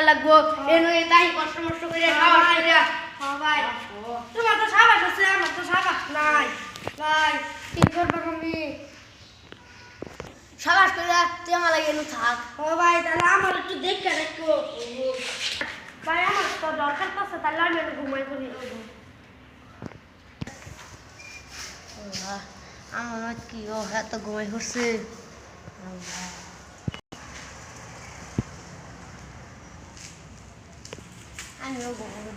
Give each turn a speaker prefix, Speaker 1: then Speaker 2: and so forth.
Speaker 1: লাগবো তাই কষ্ট মষ্ট করে ভাই তোমার তো সাবাস আছে আমার তো সাবাস নাই ভাই কি করবো তুমি সাবাস করে তুই আমার লাগে এনে থাক ও ভাই তাহলে আমার একটু দেখে রাখো ভাই আমার তো দরকার আছে তাহলে আমি একটু ঘুমাই করি আমার কি ও এত ঘুমাই হচ্ছে আমিও ঘুমাবো